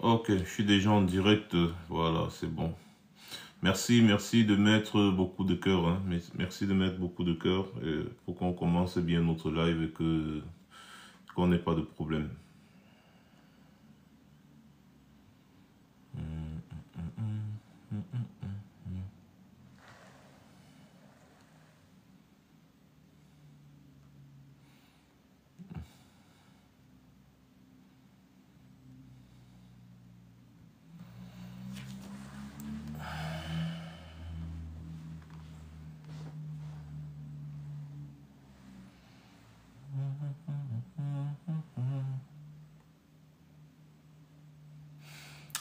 Ok, je suis déjà en direct. Voilà, c'est bon. Merci de mettre beaucoup de cœur. Hein. Merci de mettre beaucoup de cœur pour qu'on commence bien notre live et qu'on n'ait pas de problème.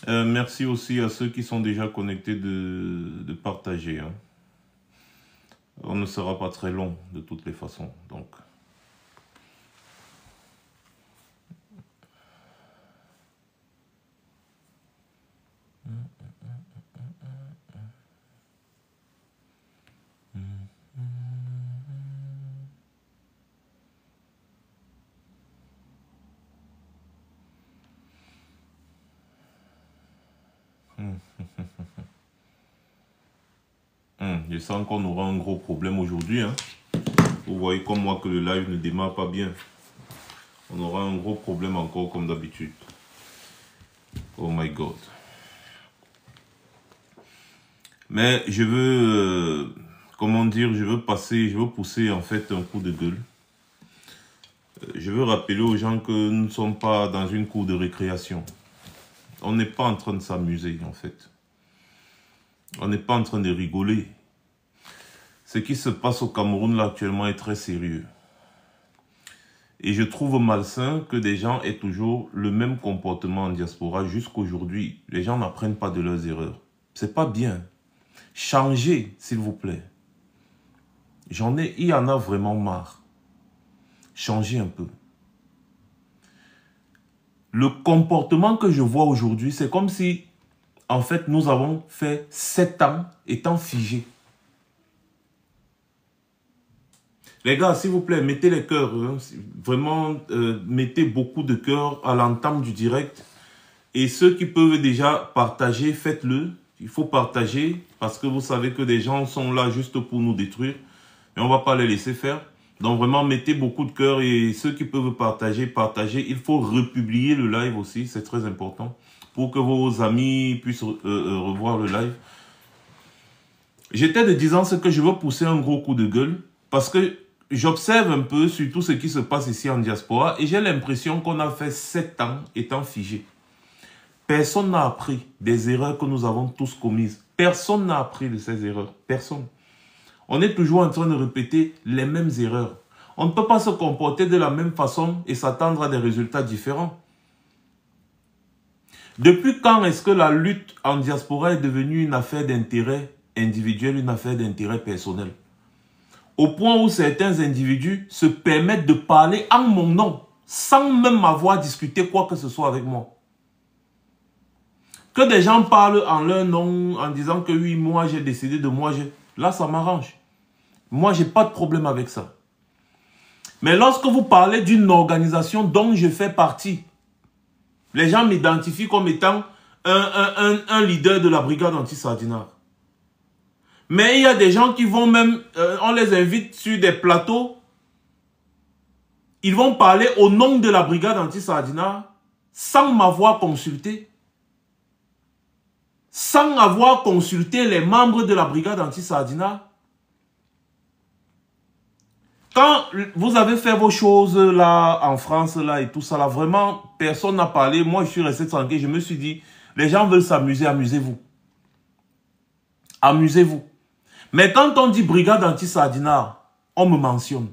Merci aussi à ceux qui sont déjà connectés de partager. Hein. On ne sera pas très long de toutes les façons. Donc. Je sens qu'on aura un gros problème aujourd'hui. Hein. Vous voyez comme moi que le live ne démarre pas bien. On aura un gros problème encore comme d'habitude. Oh my God. Mais je veux, comment dire, je veux pousser en fait un coup de gueule. Je veux rappeler aux gens que nous ne sommes pas dans une cour de récréation. On n'est pas en train de s'amuser en fait. On n'est pas en train de rigoler. Ce qui se passe au Cameroun là actuellement est très sérieux. Et je trouve malsain que des gens aient toujours le même comportement en diaspora jusqu'aujourd'hui. Les gens n'apprennent pas de leurs erreurs. C'est pas bien. Changez, s'il vous plaît. Il y en a vraiment marre. Changez un peu. Le comportement que je vois aujourd'hui, c'est comme si, en fait, nous avons fait 7 ans étant figés. Les gars, s'il vous plaît, mettez les cœurs. Hein. Vraiment, mettez beaucoup de cœur à l'entame du direct. Et ceux qui peuvent déjà partager, faites-le. Il faut partager parce que vous savez que des gens sont là juste pour nous détruire. Et on ne va pas les laisser faire. Donc vraiment, mettez beaucoup de cœur et ceux qui peuvent partager, partagez. Il faut republier le live aussi, c'est très important. Pour que vos amis puissent revoir le live. J'étais de disant ce que je veux pousser un gros coup de gueule. Parce que j'observe un peu sur tout ce qui se passe ici en diaspora. Et j'ai l'impression qu'on a fait 7 ans étant figé. Personne n'a appris des erreurs que nous avons tous commises. Personne n'a appris de ces erreurs. Personne. On est toujours en train de répéter les mêmes erreurs. On ne peut pas se comporter de la même façon et s'attendre à des résultats différents. Depuis quand est-ce que la lutte en diaspora est devenue une affaire d'intérêt individuel, une affaire d'intérêt personnel? Au point où certains individus se permettent de parler en mon nom, sans même avoir discuté quoi que ce soit avec moi. Que des gens parlent en leur nom, en disant que oui, moi j'ai décidé de moi, là ça m'arrange. Moi j'ai pas de problème avec ça. Mais lorsque vous parlez d'une organisation dont je fais partie, les gens m'identifient comme étant un leader de la brigade anti-Sardinard. Mais il y a des gens qui vont même, on les invite sur des plateaux, ils vont parler au nom de la brigade anti-Sardinard sans m'avoir consulté. Sans avoir consulté les membres de la brigade anti-Sardinard. Quand vous avez fait vos choses là, en France là et tout ça là, vraiment, personne n'a parlé. Moi, je suis resté tranquille. Je me suis dit, les gens veulent s'amuser, amusez-vous. Amusez-vous. Mais quand on dit brigade anti-Sardinard, on me mentionne.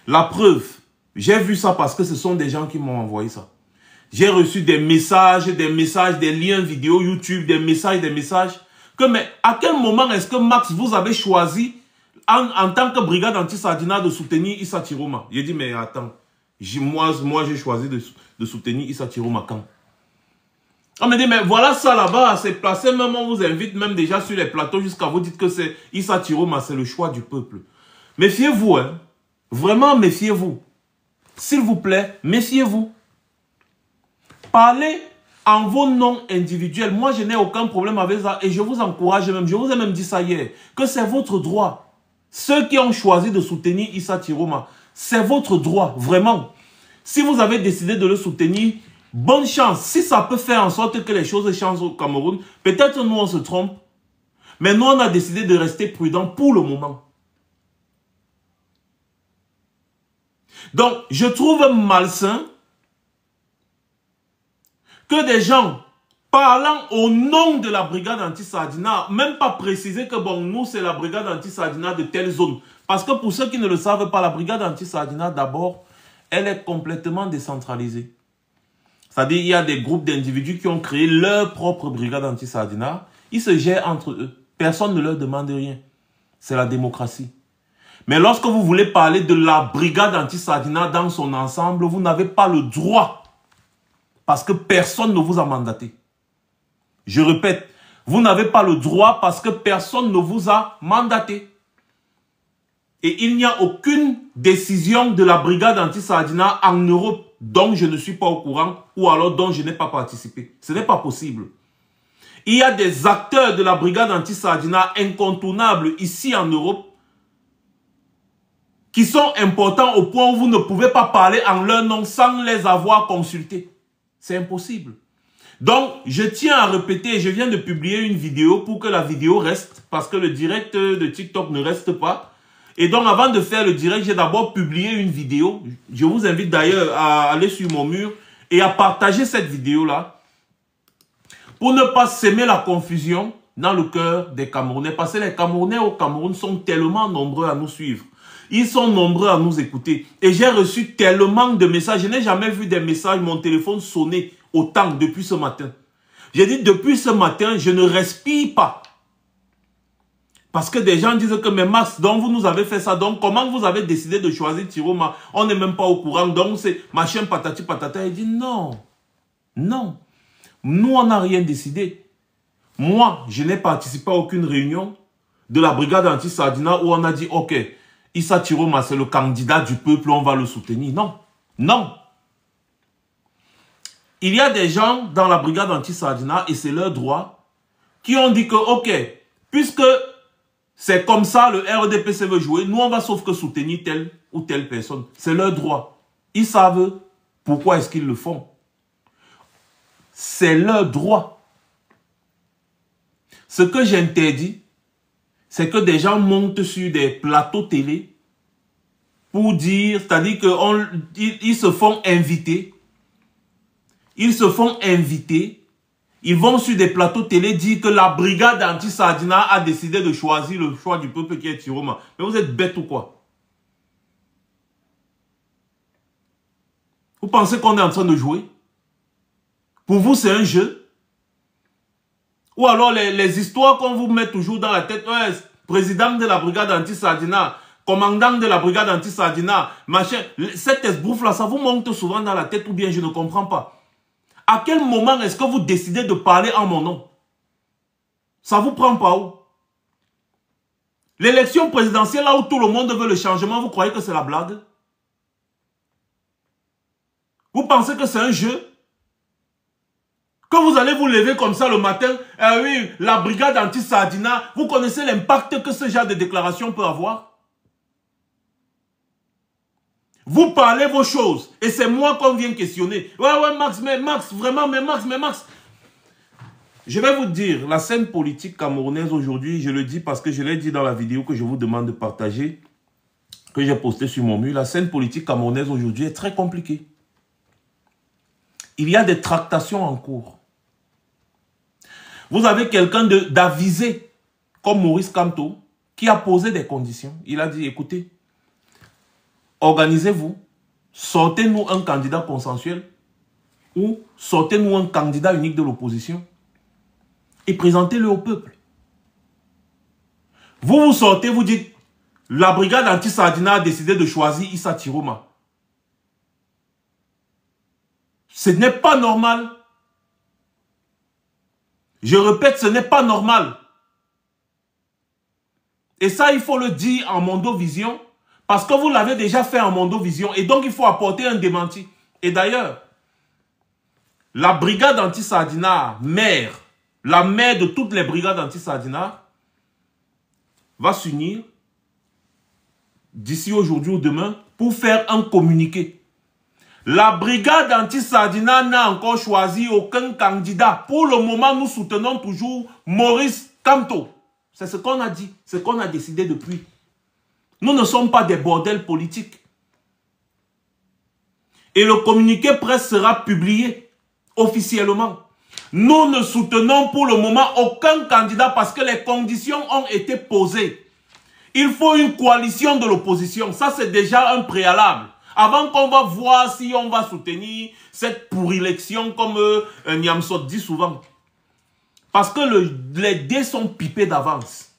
La preuve, j'ai vu ça parce que ce sont des gens qui m'ont envoyé ça. J'ai reçu des messages, des liens vidéo YouTube, des messages. Que, mais à quel moment est-ce que Max, vous avez choisi, en tant que brigade anti-Sardina, de soutenir Issa Chiroma? J'ai dit, mais attends, moi j'ai choisi de soutenir Issa Chiroma quand? On me dit, mais voilà ça là-bas, c'est placé, même on vous invite même déjà sur les plateaux jusqu'à vous dire que c'est Issa Chiroma, c'est le choix du peuple. Méfiez-vous, hein. Vraiment, méfiez-vous. S'il vous plaît, méfiez-vous. Parlez en vos noms individuels. Moi, je n'ai aucun problème avec ça et je vous encourage même, je vous ai même dit ça hier, que c'est votre droit. Ceux qui ont choisi de soutenir Issa Chiroma, c'est votre droit, vraiment. Si vous avez décidé de le soutenir, bonne chance. Si ça peut faire en sorte que les choses changent au Cameroun, peut-être nous on se trompe, mais nous on a décidé de rester prudents pour le moment. Donc, je trouve malsain que des gens parlant au nom de la brigade anti-Sardina, même pas préciser que bon, nous c'est la brigade anti-Sardina de telle zone. Parce que pour ceux qui ne le savent pas, la brigade anti-Sardina d'abord, elle est complètement décentralisée. C'est-à-dire il y a des groupes d'individus qui ont créé leur propre brigade anti-Sardina. Ils se gèrent entre eux. Personne ne leur demande rien. C'est la démocratie. Mais lorsque vous voulez parler de la brigade anti-Sardina dans son ensemble, vous n'avez pas le droit. Parce que personne ne vous a mandaté. Je répète, vous n'avez pas le droit parce que personne ne vous a mandaté. Et il n'y a aucune décision de la brigade anti-Sardina en Europe dont je ne suis pas au courant ou alors dont je n'ai pas participé. Ce n'est pas possible. Il y a des acteurs de la brigade anti-Sardina incontournables ici en Europe qui sont importants au point où vous ne pouvez pas parler en leur nom sans les avoir consultés. C'est impossible. Donc, je tiens à répéter, je viens de publier une vidéo pour que la vidéo reste, parce que le direct de TikTok ne reste pas. Et donc, avant de faire le direct, j'ai d'abord publié une vidéo. Je vous invite d'ailleurs à aller sur mon mur et à partager cette vidéo-là pour ne pas s'aimer la confusion dans le cœur des Camerounais. Parce que les Camerounais au Cameroun sont tellement nombreux à nous suivre. Ils sont nombreux à nous écouter. Et j'ai reçu tellement de messages. Je n'ai jamais vu des messages, mon téléphone sonner autant depuis ce matin. J'ai dit, depuis ce matin, je ne respire pas. Parce que des gens disent que, mais Max, donc vous nous avez fait ça. Donc, comment vous avez décidé de choisir Chiroma? On n'est même pas au courant. Donc, c'est machin patati patata. Il dit, non. Non. Nous, on n'a rien décidé. Moi, je n'ai participé à aucune réunion de la brigade anti-Sardina où on a dit, ok, Issa Chiroma, c'est le candidat du peuple, on va le soutenir. Non, non. Il y a des gens dans la brigade anti-Sardina, et c'est leur droit, qui ont dit que, ok, puisque c'est comme ça, le RDPC veut jouer, nous on va sauf que soutenir telle ou telle personne. C'est leur droit. Ils savent pourquoi est-ce qu'ils le font. C'est leur droit. Ce que j'interdis, c'est que des gens montent sur des plateaux télé pour dire, c'est-à-dire qu'ils se font inviter. Ils se font inviter. Ils vont sur des plateaux télé dire que la brigade anti-Sardina a décidé de choisir le choix du peuple qui est Chiroma. Mais vous êtes bêtes ou quoi? Vous pensez qu'on est en train de jouer? Pour vous, c'est un jeu? Ou alors les histoires qu'on vous met toujours dans la tête, ouais, président de la brigade anti-Sardina, commandant de la brigade anti-Sardina, machin, cette esbrouffe-là, ça vous monte souvent dans la tête ou bien je ne comprends pas. À quel moment est-ce que vous décidez de parler en mon nom? Ça vous prend pas où? L'élection présidentielle, là où tout le monde veut le changement, vous croyez que c'est la blague? Vous pensez que c'est un jeu? Que vous allez vous lever comme ça le matin, oui, la brigade anti-Sardina, vous connaissez l'impact que ce genre de déclaration peut avoir? Vous parlez vos choses, et c'est moi qu'on vient questionner. Ouais, Max, mais Max, vraiment, mais Max. Je vais vous dire, la scène politique camerounaise aujourd'hui, je le dis parce que je l'ai dit dans la vidéo que je vous demande de partager, que j'ai postée sur mon mur, la scène politique camerounaise aujourd'hui est très compliquée. Il y a des tractations en cours. Vous avez quelqu'un d'avisé, comme Maurice Kamto, qui a posé des conditions. Il a dit, écoutez, organisez-vous, sortez-nous un candidat consensuel ou sortez-nous un candidat unique de l'opposition et présentez-le au peuple. Vous sortez, vous dites, la brigade anti-Sardina a décidé de choisir Issa Tiroma. Ce n'est pas normal. Je répète, ce n'est pas normal. Et ça, il faut le dire en Mondovision, parce que vous l'avez déjà fait en Mondovision, et donc il faut apporter un démenti. Et d'ailleurs, la brigade anti-Sardina, la mère de toutes les brigades anti-Sardina, va s'unir d'ici aujourd'hui ou demain pour faire un communiqué. La brigade anti-Sardina n'a encore choisi aucun candidat. Pour le moment, nous soutenons toujours Maurice Kamto. C'est ce qu'on a dit, ce qu'on a décidé depuis. Nous ne sommes pas des bordels politiques. Et le communiqué presse sera publié officiellement. Nous ne soutenons pour le moment aucun candidat parce que les conditions ont été posées. Il faut une coalition de l'opposition. Ça, c'est déjà un préalable. Avant qu'on va voir si on va soutenir cette pourrilection comme Niamsot dit souvent. Parce que les dés sont pipés d'avance.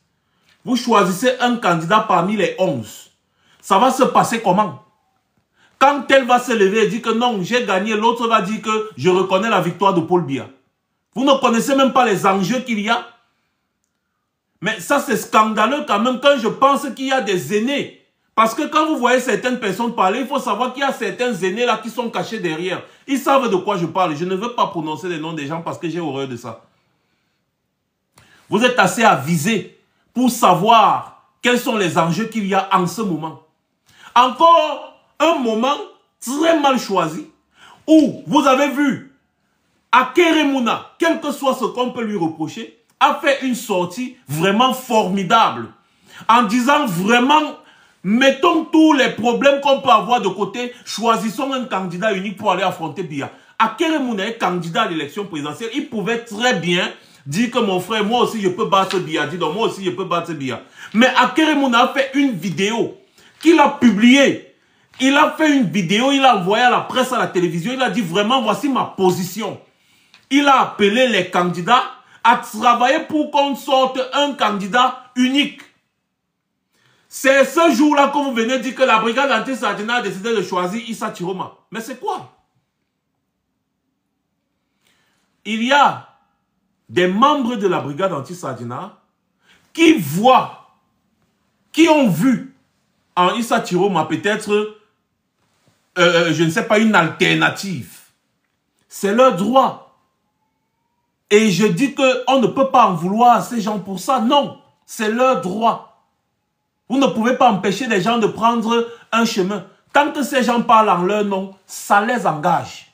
Vous choisissez un candidat parmi les 11. Ça va se passer comment? Quand elle va se lever et dire que non, j'ai gagné, l'autre va dire que je reconnais la victoire de Paul Biya. Vous ne connaissez même pas les enjeux qu'il y a. Mais ça, c'est scandaleux quand même quand je pense qu'il y a des aînés. Parce que quand vous voyez certaines personnes parler, il faut savoir qu'il y a certains aînés là qui sont cachés derrière. Ils savent de quoi je parle. Je ne veux pas prononcer les noms des gens parce que j'ai horreur de ça. Vous êtes assez avisés pour savoir quels sont les enjeux qu'il y a en ce moment. Encore un moment très mal choisi où vous avez vu Akeremouna, quel que soit ce qu'on peut lui reprocher, a fait une sortie vraiment formidable en disant vraiment, mettons tous les problèmes qu'on peut avoir de côté, choisissons un candidat unique pour aller affronter Biya. Akeremouna est candidat à l'élection présidentielle, il pouvait très bien dire que mon frère, moi aussi je peux battre Biya, dis donc moi aussi je peux battre Biya. Mais Akeremouna a fait une vidéo qu'il a publiée. Il a fait une vidéo, il a envoyé à la presse, à la télévision, il a dit vraiment voici ma position. Il a appelé les candidats à travailler pour qu'on sorte un candidat unique. C'est ce jour-là que vous venez dire que la brigade anti-Sardina a décidé de choisir Issa Tiroma. Mais c'est quoi? Il y a des membres de la brigade anti-Sardina qui voient, qui ont vu en Issa Tiroma peut-être, je ne sais pas, une alternative. C'est leur droit. Et je dis qu'on ne peut pas en vouloir à ces gens pour ça. Non, c'est leur droit. Vous ne pouvez pas empêcher les gens de prendre un chemin. Tant que ces gens parlent en leur nom, ça les engage.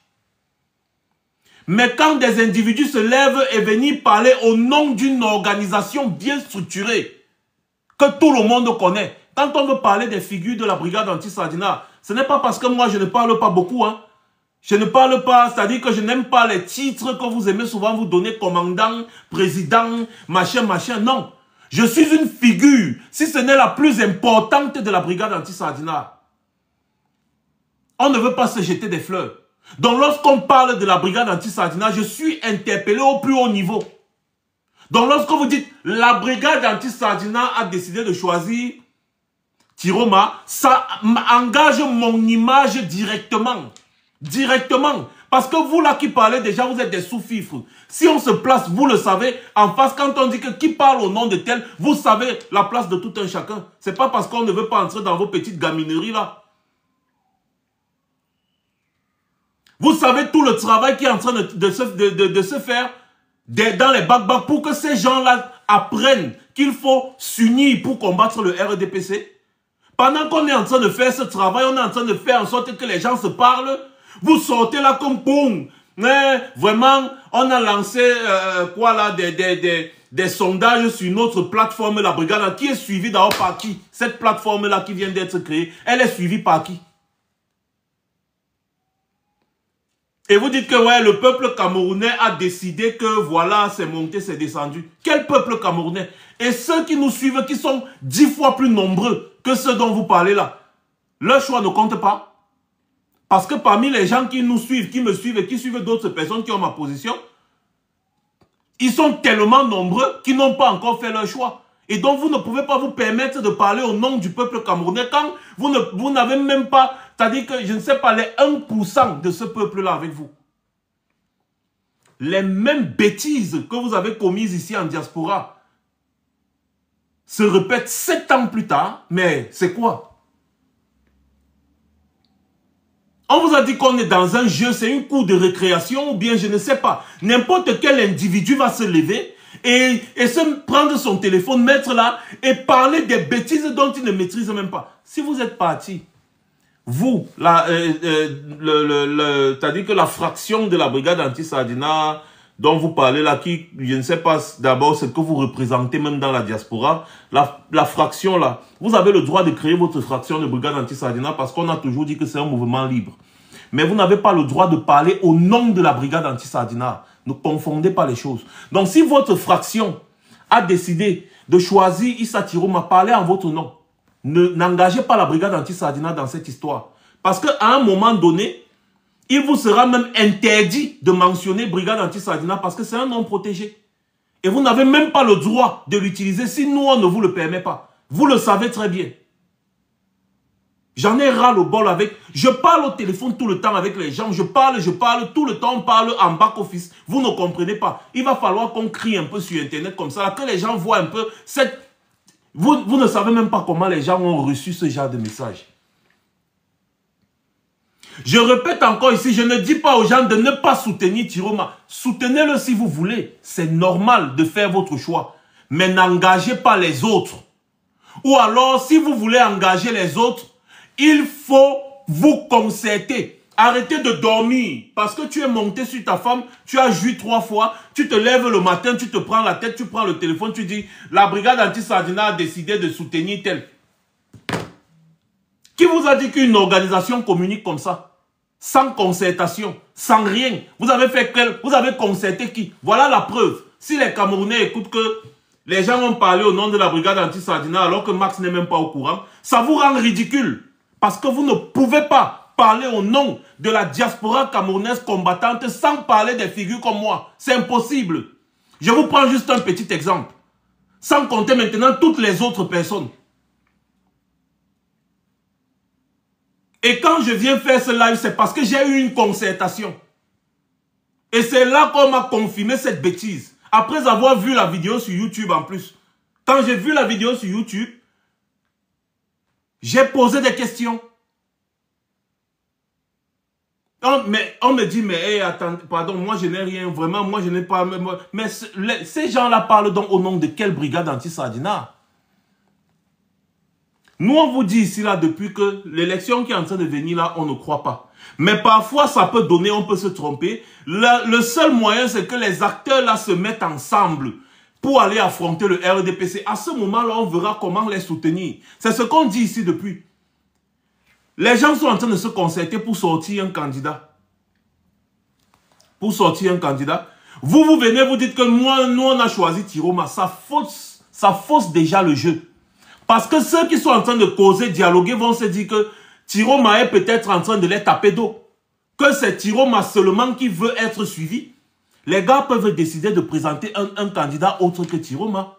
Mais quand des individus se lèvent et viennent parler au nom d'une organisation bien structurée, que tout le monde connaît, quand on veut parler des figures de la brigade anti-Sardina, ce n'est pas parce que moi je ne parle pas beaucoup, hein. Je ne parle pas, c'est-à-dire que je n'aime pas les titres que vous aimez souvent vous donner, commandant, président, machin, machin. Non. Je suis une figure, si ce n'est la plus importante de la brigade anti-Sardina. On ne veut pas se jeter des fleurs. Donc lorsqu'on parle de la brigade anti-Sardina, je suis interpellé au plus haut niveau. Donc lorsque vous dites, la brigade anti-Sardina a décidé de choisir Tiroma, ça engage mon image directement. Directement. Parce que vous là qui parlez déjà, vous êtes des sous-fifres. Si on se place, vous le savez, en face, quand on dit que qui parle au nom de tel, vous savez la place de tout un chacun. C'est pas parce qu'on ne veut pas entrer dans vos petites gamineries là. Vous savez tout le travail qui est en train de se faire dans les bacs pour que ces gens-là apprennent qu'il faut s'unir pour combattre le RDPC. Pendant qu'on est en train de faire ce travail, on est en train de faire en sorte que les gens se parlent. Vous sortez là comme boum. Vraiment, on a lancé quoi là, des sondages sur notre plateforme, la brigade, qui est suivie d'abord par qui? Cette plateforme-là qui vient d'être créée, elle est suivie par qui? Et vous dites que ouais, le peuple camerounais a décidé que voilà, c'est monté, c'est descendu. Quel peuple camerounais? Et ceux qui nous suivent, qui sont 10 fois plus nombreux que ceux dont vous parlez là, leur choix ne compte pas. Parce que parmi les gens qui nous suivent, qui me suivent et qui suivent d'autres personnes qui ont ma position, ils sont tellement nombreux qu'ils n'ont pas encore fait leur choix. Et donc, vous ne pouvez pas vous permettre de parler au nom du peuple camerounais quand vous n'avez même pas, c'est-à-dire que, je ne sais pas, les 1% de ce peuple-là avec vous. Les mêmes bêtises que vous avez commises ici en diaspora se répètent 7 ans plus tard, mais c'est quoi? On vous a dit qu'on est dans un jeu, c'est une cour de récréation ou bien je ne sais pas. N'importe quel individu va se lever et se prendre son téléphone, mettre là et parler des bêtises dont il ne maîtrise même pas. Si vous êtes parti, vous, c'est-à-dire que la fraction de la brigade anti-Sardina dont vous parlez là, qui, je ne sais pas d'abord ce que vous représentez même dans la diaspora, la fraction là, vous avez le droit de créer votre fraction de brigade anti-Sardina parce qu'on a toujours dit que c'est un mouvement libre. Mais vous n'avez pas le droit de parler au nom de la brigade anti-Sardina. Ne confondez pas les choses. Donc si votre fraction a décidé de choisir Issa Tiroma, parlez en votre nom. N'engagez pas la brigade anti-Sardina dans cette histoire. Parce qu'à un moment donné, il vous sera même interdit de mentionner brigade anti-Sardina parce que c'est un nom protégé. Et vous n'avez même pas le droit de l'utiliser si nous, on ne vous le permet pas. Vous le savez très bien. J'en ai ras le bol avec... Je parle au téléphone tout le temps avec les gens. Je parle tout le temps. On parle en back-office. Vous ne comprenez pas. Il va falloir qu'on crie un peu sur Internet comme ça. Que les gens voient un peu cette... Vous ne savez même pas comment les gens ont reçu ce genre de message. Je répète encore ici, je ne dis pas aux gens de ne pas soutenir Tiroma. Soutenez-le si vous voulez. C'est normal de faire votre choix. Mais n'engagez pas les autres. Ou alors, si vous voulez engager les autres, il faut vous concerter. Arrêtez de dormir. Parce que tu es monté sur ta femme, tu as joui 3 fois, tu te lèves le matin, tu te prends la tête, tu prends le téléphone, tu dis, la brigade anti-Sardina a décidé de soutenir tel. Qui vous a dit qu'une organisation communique comme ça? Sans concertation, sans rien. Vous avez concerté qui? Voilà la preuve. Si les Camerounais écoutent que les gens ont parlé au nom de la brigade anti-Sardina alors que Max n'est même pas au courant, ça vous rend ridicule. Parce que vous ne pouvez pas parler au nom de la diaspora camerounaise combattante sans parler des figures comme moi. C'est impossible. Je vous prends juste un petit exemple. Sans compter maintenant toutes les autres personnes. Et quand je viens faire ce live, c'est parce que j'ai eu une concertation. Et c'est là qu'on m'a confirmé cette bêtise. Après avoir vu la vidéo sur YouTube en plus. Quand j'ai vu la vidéo sur YouTube, j'ai posé des questions. On me dit, mais hey, attends, pardon, moi je n'ai rien, vraiment, moi je n'ai pas... Mais ces gens-là parlent donc au nom de quelle brigade anti-Sardina? Nous, on vous dit ici, là, depuis que l'élection qui est en train de venir, là, on ne croit pas. Mais parfois, ça peut donner, on peut se tromper. Le seul moyen, c'est que les acteurs, là, se mettent ensemble pour aller affronter le RDPC. À ce moment-là, on verra comment les soutenir. C'est ce qu'on dit ici depuis. Les gens sont en train de se concerter pour sortir un candidat. Pour sortir un candidat. Vous venez, vous dites que nous, on a choisi Tiroma. Ça fausse déjà le jeu. Parce que ceux qui sont en train de causer, dialoguer, vont se dire que Tiroma est peut-être en train de les taper d'eau. Que c'est Tiroma seulement qui veut être suivi. Les gars peuvent décider de présenter un candidat autre que Tiroma.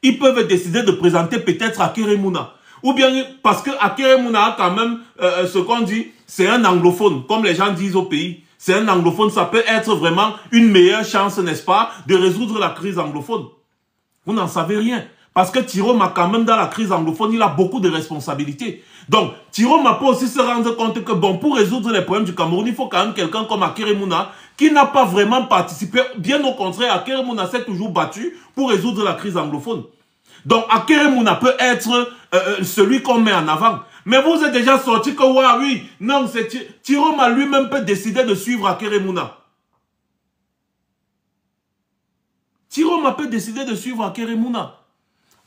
Ils peuvent décider de présenter peut-être Akeremouna. Ou bien parce que Akeremouna a quand même ce qu'on dit, c'est un anglophone, comme les gens disent au pays. C'est un anglophone, ça peut être vraiment une meilleure chance, n'est-ce pas, de résoudre la crise anglophone. Vous n'en savez rien. Parce que Tiroma, quand même, dans la crise anglophone, il a beaucoup de responsabilités. Donc, Tiroma peut aussi se rendre compte que, bon, pour résoudre les problèmes du Cameroun, il faut quand même quelqu'un comme Akeremouna, qui n'a pas vraiment participé. Bien au contraire, Akeremouna s'est toujours battu pour résoudre la crise anglophone. Donc, Akeremouna peut être celui qu'on met en avant. Mais vous êtes déjà sorti que, ouais, oui, non, c'est Tiroma lui-même peut décider de suivre Akeremouna. Tiroma peut décider de suivre Akeremouna.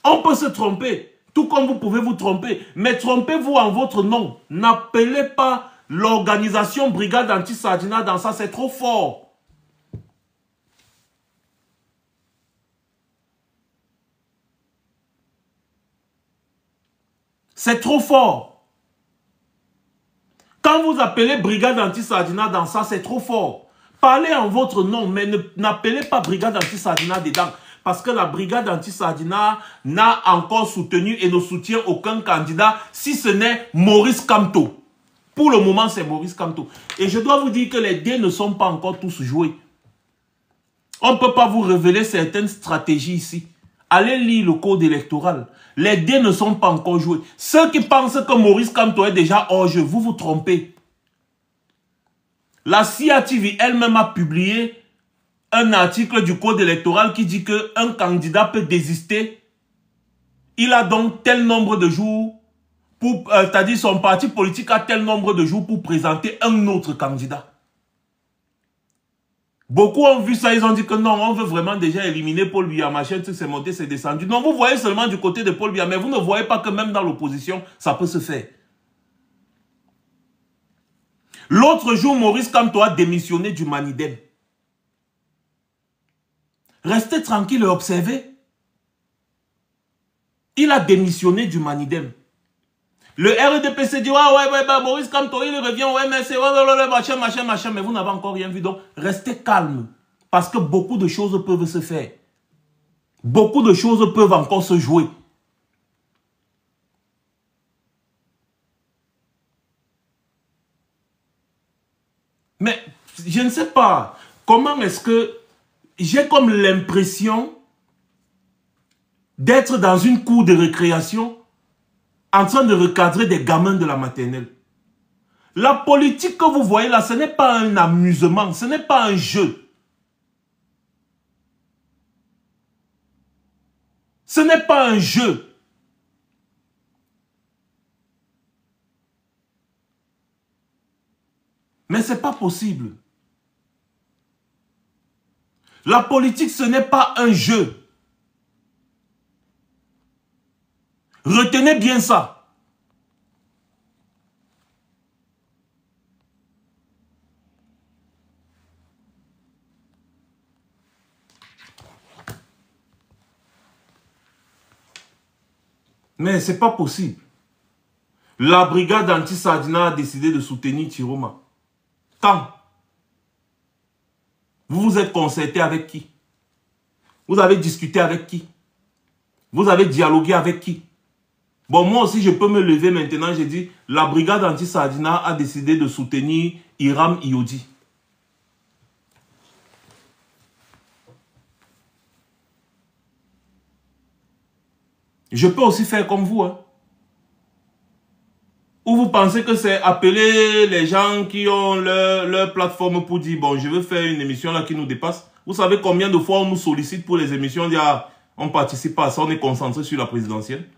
On peut se tromper, tout comme vous pouvez vous tromper, mais trompez-vous en votre nom. N'appelez pas l'organisation Brigade Anti-Sardina dans ça, c'est trop fort. C'est trop fort. Quand vous appelez brigade anti-Sardina dans ça, c'est trop fort. Parlez en votre nom, mais n'appelez pas brigade anti-Sardina dedans. Parce que la brigade anti-Sardina n'a encore soutenu et ne soutient aucun candidat, si ce n'est Maurice Kamto. Pour le moment, c'est Maurice Kamto. Et je dois vous dire que les dés ne sont pas encore tous joués. On ne peut pas vous révéler certaines stratégies ici. Allez lire le code électoral. Les dés ne sont pas encore joués. Ceux qui pensent que Maurice Kamto est déjà hors jeu, vous vous trompez. La CIA TV elle-même a publié un article du code électoral qui dit qu'un candidat peut désister. Il a donc tel nombre de jours, c'est-à-dire son parti politique a tel nombre de jours pour présenter un autre candidat. Beaucoup ont vu ça, ils ont dit que non, on veut vraiment déjà éliminer Paul Biya, machin, tout c'est monté, c'est descendu. Non, vous voyez seulement du côté de Paul Biya, mais vous ne voyez pas que même dans l'opposition, ça peut se faire. L'autre jour, Maurice Kamto a démissionné du Manidem. Restez tranquille et observez. Il a démissionné du Manidem. Le RDPC dit, ouais, Maurice Kamto, il revient, ouais, mais c'est, machin, mais vous n'avez encore rien vu. Donc, restez calme. Parce que beaucoup de choses peuvent se faire. Beaucoup de choses peuvent encore se jouer. Mais, je ne sais pas, comment est-ce que j'ai comme l'impression d'être dans une cour de récréation en train de recadrer des gamins de la maternelle. La politique que vous voyez là, ce n'est pas un amusement, ce n'est pas un jeu. Ce n'est pas un jeu. Mais ce n'est pas possible. La politique, ce n'est pas un jeu. Retenez bien ça. Mais ce n'est pas possible. La brigade anti-Sardina a décidé de soutenir Tiroma. Quand? Vous vous êtes concerté avec qui? Vous avez discuté avec qui? Vous avez dialogué avec qui? Bon, moi aussi, je peux me lever maintenant. J'ai dit, la brigade anti-Sardina a décidé de soutenir Hiram Iodi. Je peux aussi faire comme vous. Hein. Ou vous pensez que c'est appeler les gens qui ont leur plateforme pour dire, bon, je veux faire une émission là qui nous dépasse. Vous savez combien de fois on nous sollicite pour les émissions, on dit, ah, on ne participe pas à ça, on est concentré sur la présidentielle.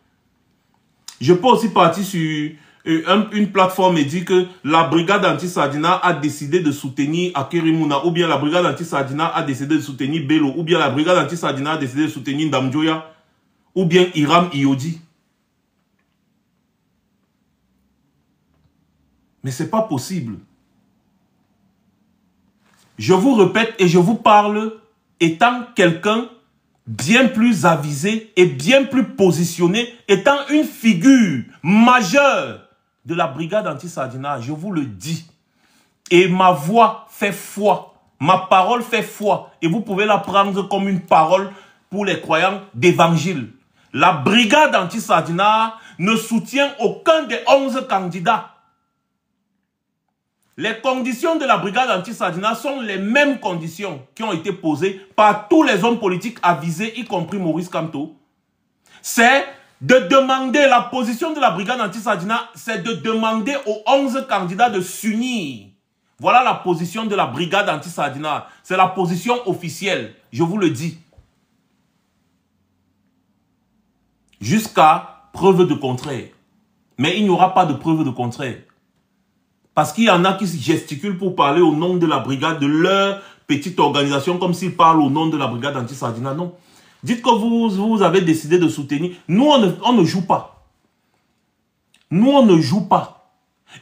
Je peux aussi partir sur une plateforme et dire que la brigade anti-Sardina a décidé de soutenir Akerimuna, ou bien la brigade anti-Sardina a décidé de soutenir Bello, ou bien la brigade anti-Sardina a décidé de soutenir Ndamjoya, ou bien Hiram Iodi. Mais ce n'est pas possible. Je vous répète et je vous parle étant quelqu'un bien plus avisé et bien plus positionné, étant une figure majeure de la brigade anti-Sardina, je vous le dis. Et ma voix fait foi, ma parole fait foi, et vous pouvez la prendre comme une parole pour les croyants d'évangile. La brigade anti-Sardina ne soutient aucun des 11 candidats. Les conditions de la brigade anti-Sardina sont les mêmes conditions qui ont été posées par tous les hommes politiques avisés, y compris Maurice Kamto. C'est de demander, la position de la brigade anti-Sardina, c'est de demander aux 11 candidats de s'unir. Voilà la position de la brigade anti-Sardina. C'est la position officielle, je vous le dis. Jusqu'à preuve de contraire. Mais il n'y aura pas de preuve de contraire. Parce qu'il y en a qui gesticulent pour parler au nom de la brigade, de leur petite organisation, comme s'ils parlent au nom de la brigade anti-Sardina. Non. Dites que vous avez décidé de soutenir. Nous, on ne joue pas. Nous, on ne joue pas.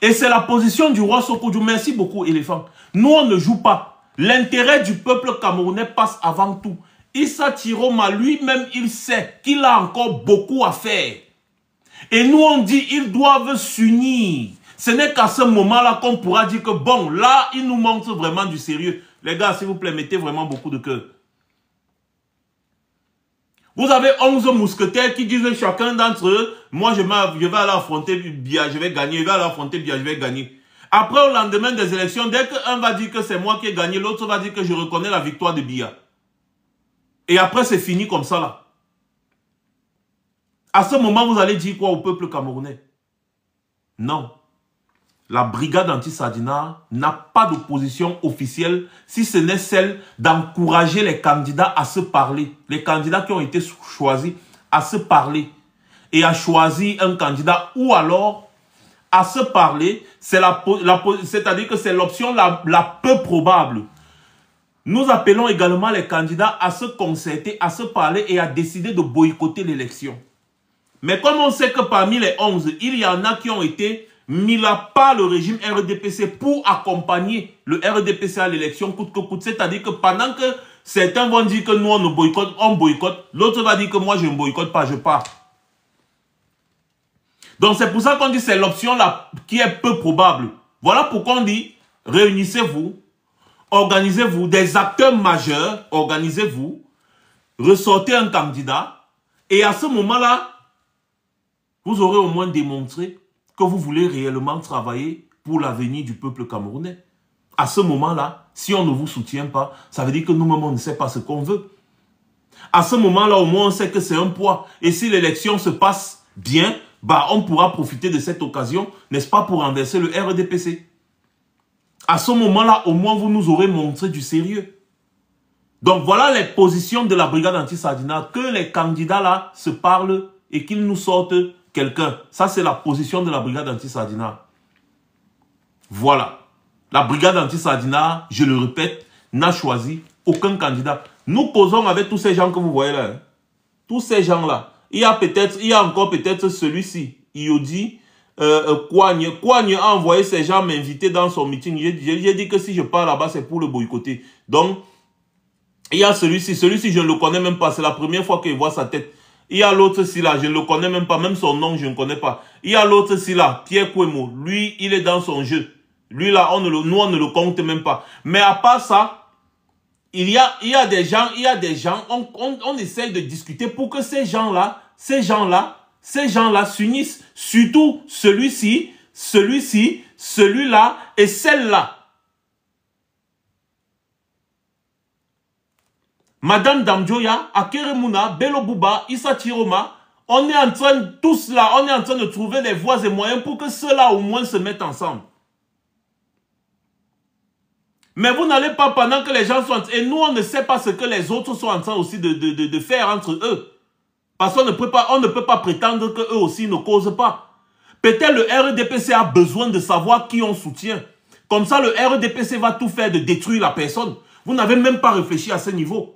Et c'est la position du roi Sokodjo. Merci beaucoup, éléphant. Nous, on ne joue pas. L'intérêt du peuple camerounais passe avant tout. Issa Tiroma, lui-même, il sait qu'il a encore beaucoup à faire. Et nous, on dit, ils doivent s'unir. Ce n'est qu'à ce moment-là qu'on pourra dire que bon, là, il nous montre vraiment du sérieux. Les gars, s'il vous plaît, mettez vraiment beaucoup de cœur. Vous avez 11 mousquetaires qui disent chacun d'entre eux, moi je vais aller affronter Biya, je vais gagner, je vais aller affronter Biya, je vais gagner. Après, au lendemain des élections, dès qu'un va dire que c'est moi qui ai gagné, l'autre va dire que je reconnais la victoire de Biya. Et après, c'est fini comme ça là. À ce moment, vous allez dire quoi au peuple camerounais? Non. La brigade anti-Sadina n'a pas de position officielle si ce n'est celle d'encourager les candidats à se parler. Les candidats qui ont été choisis à se parler et à choisir un candidat ou alors à se parler, c'est-à-dire que c'est l'option la peu probable. Nous appelons également les candidats à se concerter, à se parler et à décider de boycotter l'élection. Mais comme on sait que parmi les 11, il y en a qui ont été mis là par le régime RDPC pour accompagner le RDPC à l'élection coûte que coûte. C'est-à-dire que pendant que certains vont dire que nous on boycotte, l'autre va dire que moi je ne boycotte pas, je pars. Donc c'est pour ça qu'on dit que c'est l'option là qui est peu probable. Voilà pourquoi on dit réunissez-vous, organisez-vous, des acteurs majeurs, organisez-vous, ressortez un candidat et à ce moment-là, vous aurez au moins démontré que vous voulez réellement travailler pour l'avenir du peuple camerounais. À ce moment-là, si on ne vous soutient pas, ça veut dire que nous-mêmes, on ne sait pas ce qu'on veut. À ce moment-là, au moins, on sait que c'est un poids. Et si l'élection se passe bien, bah, on pourra profiter de cette occasion, n'est-ce pas, pour renverser le RDPC. À ce moment-là, au moins, vous nous aurez montré du sérieux. Donc, voilà les positions de la brigade anti-Sadina, que les candidats là se parlent et qu'ils nous sortent quelqu'un. Ça, c'est la position de la brigade anti-Sadina. Voilà. La brigade anti-Sadina, je le répète, n'a choisi aucun candidat. Nous causons avec tous ces gens que vous voyez là. Hein. Tous ces gens-là. Il y a encore peut-être celui-ci. Iodi, Kouagne. Kouagne a envoyé ces gens m'inviter dans son meeting. J'ai dit que si je pars là-bas, c'est pour le boycotter. Donc, il y a celui-ci. Celui-ci, je ne le connais même pas. C'est la première fois que je vois sa tête. Il y a l'autre-ci là, je ne le connais même pas, même son nom, je ne connais pas. Il y a l'autre-ci là, Pierre Kouemo. Lui, il est dans son jeu. Lui là, nous, on ne le compte même pas. Mais à part ça, il y a des gens, on essaye de discuter pour que ces gens-là s'unissent. Surtout celui-ci, celui-là et celle-là. Madame Damjoya, Akeremuna, Bello Bouba, Issa Tiroma, on est en train, tous là, on est en train de trouver les voies et moyens pour que ceux-là au moins se mettent ensemble. Mais vous n'allez pas pendant que les gens sont... Et nous, on ne sait pas ce que les autres sont en train aussi de faire entre eux. Parce qu'on ne peut pas prétendre qu'eux aussi ne causent pas. Peut-être le RDPC a besoin de savoir qui on soutient. Comme ça, le RDPC va tout faire de détruire la personne. Vous n'avez même pas réfléchi à ce niveau.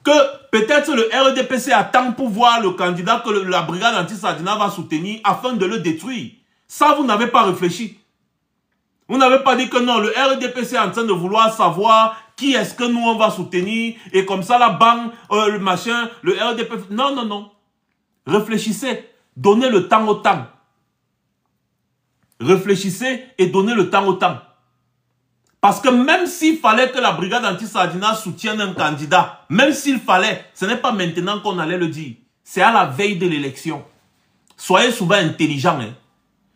Que peut-être le RDPC attend pour voir le candidat que la brigade anti-Sadina va soutenir afin de le détruire. Ça, vous n'avez pas réfléchi. Vous n'avez pas dit que non, le RDPC est en train de vouloir savoir qui est-ce que nous on va soutenir et comme ça la bang, le machin, le RDPC. Non, non, non. Réfléchissez. Donnez le temps au temps. Réfléchissez et donnez le temps au temps. Parce que même s'il fallait que la brigade anti-Sadina soutienne un candidat, même s'il fallait, ce n'est pas maintenant qu'on allait le dire. C'est à la veille de l'élection. Soyez souvent intelligents. Hein.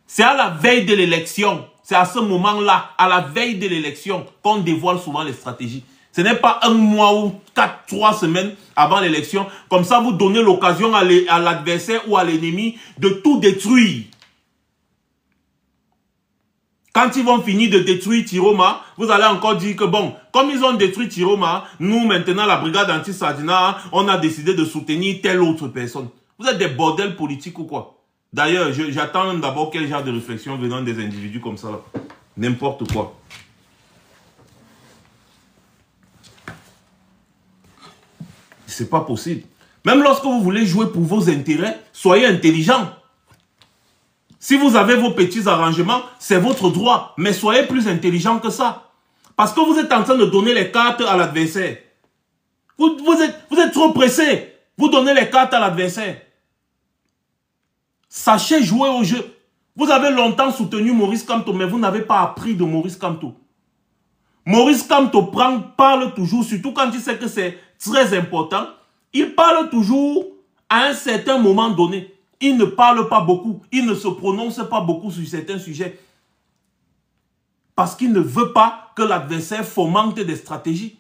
C'est à la veille de l'élection. C'est à ce moment-là, à la veille de l'élection, qu'on dévoile souvent les stratégies. Ce n'est pas un mois ou 3 semaines avant l'élection. Comme ça, vous donnez l'occasion à l'adversaire ou à l'ennemi de tout détruire. Quand ils vont finir de détruire Tiroma, vous allez encore dire que bon, comme ils ont détruit Tiroma, nous maintenant, la brigade anti-Sadina, on a décidé de soutenir telle autre personne. Vous êtes des bordels politiques ou quoi? D'ailleurs, j'attends d'abord quel genre de réflexion venant des individus comme ça. N'importe quoi. C'est pas possible. Même lorsque vous voulez jouer pour vos intérêts, soyez intelligent. Si vous avez vos petits arrangements, c'est votre droit. Mais soyez plus intelligent que ça. Parce que vous êtes en train de donner les cartes à l'adversaire. Vous êtes trop pressé. Vous donnez les cartes à l'adversaire. Sachez jouer au jeu. Vous avez longtemps soutenu Maurice Kamto, mais vous n'avez pas appris de Maurice Kamto. Maurice Kamto parle toujours, surtout quand il sait que c'est très important, il parle toujours à un certain moment donné. Il ne parle pas beaucoup, il ne se prononce pas beaucoup sur certains sujets. Parce qu'il ne veut pas que l'adversaire fomente des stratégies.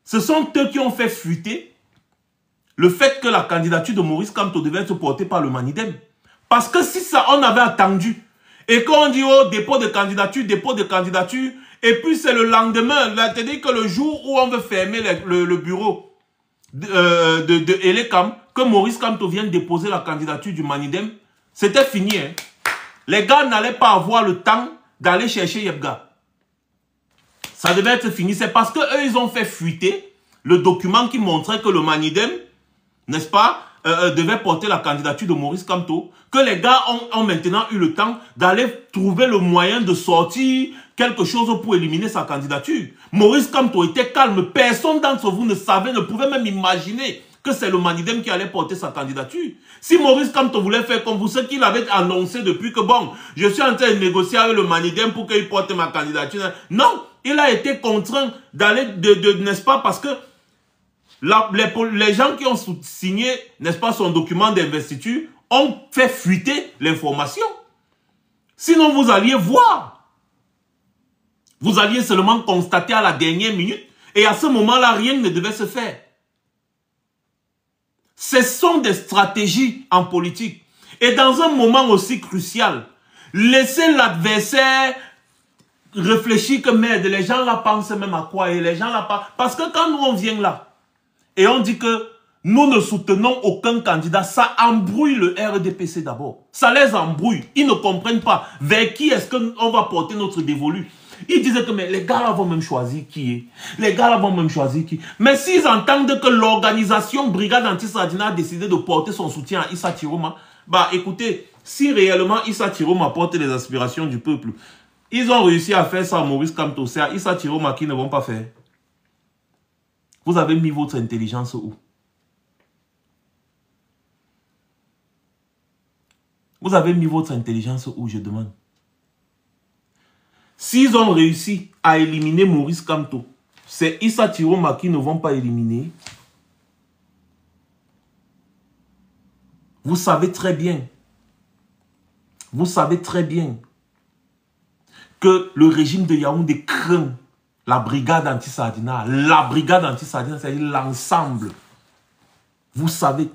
Ce sont eux qui ont fait fuiter le fait que la candidature de Maurice Kamto devait être portée par le Manidem. Parce que si ça, on avait attendu, et qu'on dit, oh, dépôt de candidature, et puis c'est le lendemain, c'est-à-dire que le jour où on veut fermer le bureau de Elekam, que Maurice Kamto vienne déposer la candidature du Manidem, c'était fini. Hein. Les gars n'allaient pas avoir le temps d'aller chercher Yebga. Ça devait être fini. C'est parce qu'eux, ils ont fait fuiter le document qui montrait que le Manidem, n'est-ce pas, devait porter la candidature de Maurice Kamto, que les gars ont maintenant eu le temps d'aller trouver le moyen de sortir quelque chose pour éliminer sa candidature. Maurice Kamto était calme. Personne d'entre vous ne savait, ne pouvait même imaginer que c'est le Manidem qui allait porter sa candidature. Si Maurice Kamto voulait faire comme vous, ce qu'il avait annoncé depuis que, bon, je suis en train de négocier avec le Manidem pour qu'il porte ma candidature. Non, il a été contraint d'aller, n'est-ce pas, parce que les gens qui ont signé, n'est-ce pas, son document d'investiture, ont fait fuiter l'information. Sinon, vous alliez voir. Vous alliez seulement constater à la dernière minute. Et à ce moment-là, rien ne devait se faire. Ce sont des stratégies en politique. Et dans un moment aussi crucial, laissez l'adversaire réfléchir que merde, les gens là pensent même à quoi et les gens là pas. Parce que quand nous on vient là et on dit que nous ne soutenons aucun candidat, ça embrouille le RDPC d'abord. Ça les embrouille. Ils ne comprennent pas vers qui est-ce qu'on va porter notre dévolu. Ils disaient que mais les gars là vont même choisir qui est. Les gars là vont même choisir qui. Mais s'ils entendent que l'organisation Brigade Anti-Sadina a décidé de porter son soutien à Issa Chiroma, bah écoutez, si réellement Issa Chiroma porte les aspirations du peuple, ils ont réussi à faire ça à Maurice Kamto, c'est à Issa Chiroma qui ne vont pas faire. Vous avez mis votre intelligence où? Vous avez mis votre intelligence où, je demande? S'ils ont réussi à éliminer Maurice Kamto, c'est Issa Chiroma qui ne vont pas éliminer. Vous savez très bien que le régime de Yaoundé craint la brigade anti-Sadina. La brigade anti-Sadina, c'est-à-dire l'ensemble. Vous savez.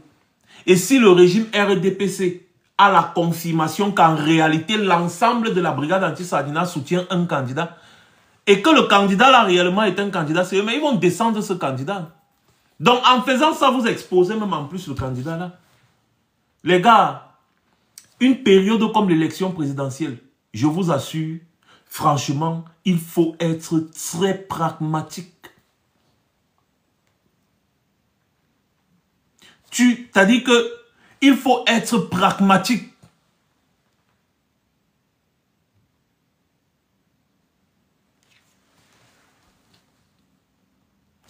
Et si le régime RDPC a la confirmation qu'en réalité, l'ensemble de la brigade anti-Sadina soutient un candidat, et que le candidat là réellement est un candidat sérieux, mais ils vont descendre ce candidat. Donc en faisant ça, vous exposez même en plus le candidat là. Les gars, une période comme l'élection présidentielle, je vous assure, franchement, il faut être très pragmatique. T'as dit que il faut être pragmatique.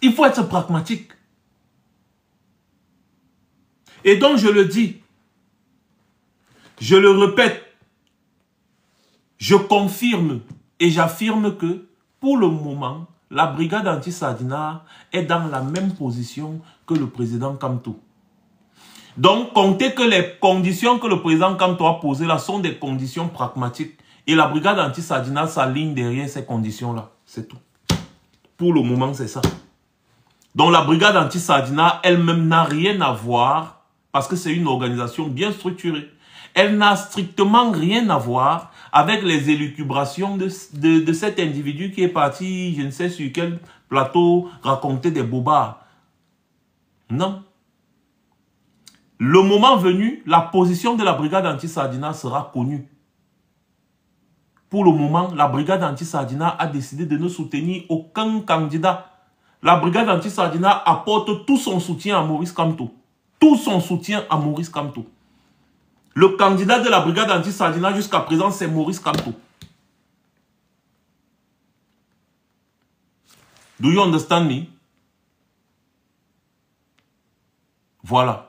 Il faut être pragmatique. Et donc je le dis, je le répète, je confirme et j'affirme que pour le moment, la brigade anti-Sadina est dans la même position que le président Kamto. Donc, comptez que les conditions que le président Kamto a posées là sont des conditions pragmatiques. Et la brigade anti-Sadina s'aligne derrière ces conditions-là. C'est tout. Pour le moment, c'est ça. Donc, la brigade anti-Sadina elle-même n'a rien à voir parce que c'est une organisation bien structurée. Elle n'a strictement rien à voir avec les élucubrations de cet individu qui est parti, je ne sais sur quel plateau, raconter des bobards. Non. Le moment venu, la position de la brigade anti-Sadina sera connue. Pour le moment, la brigade anti-Sadina a décidé de ne soutenir aucun candidat. La brigade anti-Sadina apporte tout son soutien à Maurice Kamto. Tout son soutien à Maurice Kamto. Le candidat de la brigade anti-Sadina jusqu'à présent, c'est Maurice Kamto. Do you understand me? Voilà.